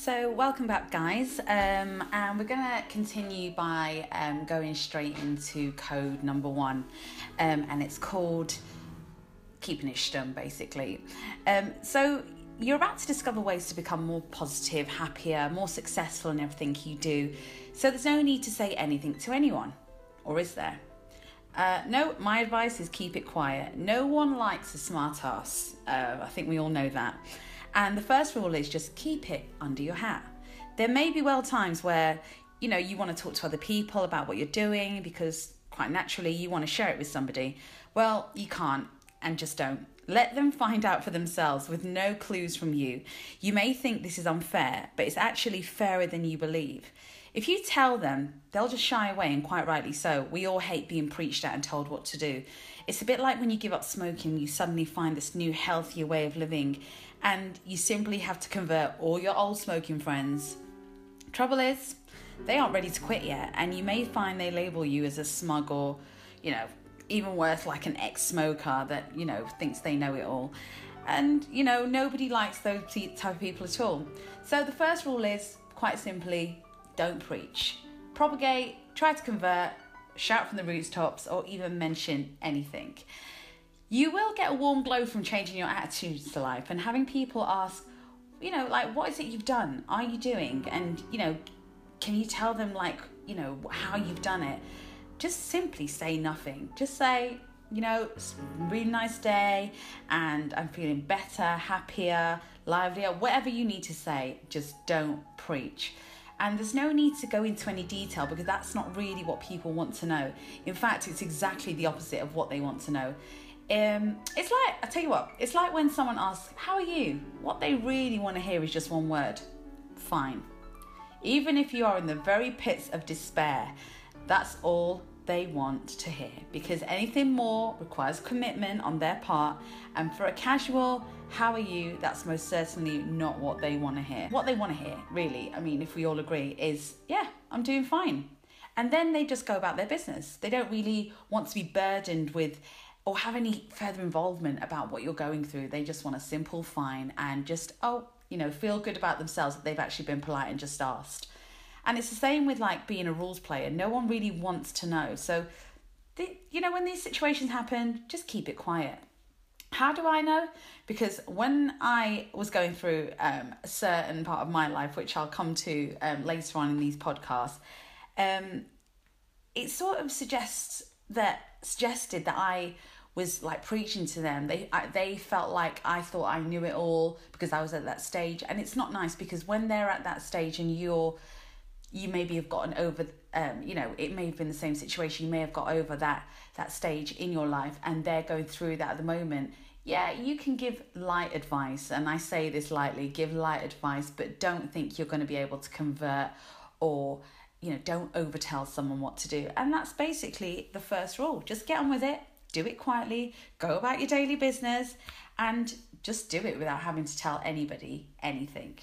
So welcome back, guys, and we're going to continue by going straight into code number 1, and it's called keeping it stum, basically. So you're about to discover ways to become more positive, happier, more successful in everything you do. So there's no need to say anything to anyone, or is there? No, my advice is keep it quiet. No one likes a smart ass. I think we all know that. And the first rule is just keep it under your hat. There may be times where, you want to talk to other people about what you're doing because quite naturally you want to share it with somebody. Well, you can't, and just don't. Let them find out for themselves with no clues from you. You may think this is unfair, but it's actually fairer than you believe. If you tell them, they'll just shy away, and quite rightly so. We all hate being preached at and told what to do. It's a bit like when you give up smoking, you suddenly find this new, healthier way of living, and you simply have to convert all your old smoking friends. Trouble is, they aren't ready to quit yet, and you may find they label you as a smug or, even worse, like an ex-smoker that, thinks they know it all. And, nobody likes those type of people at all. So the first rule is, quite simply, don't preach. Propagate, try to convert, shout from the rooftops, or even mention anything. You will get a warm glow from changing your attitudes to life and having people ask, what is it you've done? Are you doing? And, can you tell them, how you've done it? Just simply say nothing. Just say, it's a really nice day and I'm feeling better, happier, livelier, whatever you need to say. Just don't preach. And there's no need to go into any detail because that's not really what people want to know. In fact, it's exactly the opposite of what they want to know. It's like when someone asks, how are you? What they really want to hear is just one word: fine. Even if you are in the very pits of despair, that's all they want to hear, because anything more requires commitment on their part, and for a casual how are you, that's most certainly not what they want to hear. What they want to hear, really, if we all agree, is I'm doing fine. And then they just go about their business. They don't really want to be burdened with or have any further involvement about what you're going through. They just want a simple fine and just feel good about themselves that they've actually been polite and just asked. And it's the same with being a rules player. No one really wants to know. So, when these situations happen, just keep it quiet. How do I know? Because when I was going through a certain part of my life, which I'll come to later on in these podcasts, it sort of suggested that I was preaching to them. They felt like I thought I knew it all because I was at that stage, and it's not nice because when they're at that stage and you maybe have gotten over, it may have been the same situation. You may have got over that stage in your life and they're going through that at the moment. Yeah, you can give light advice. And I say this lightly, give light advice, but don't think you're going to be able to convert or, don't overtell someone what to do. And that's basically the first rule. Just get on with it. Do it quietly. Go about your daily business and just do it without having to tell anybody anything.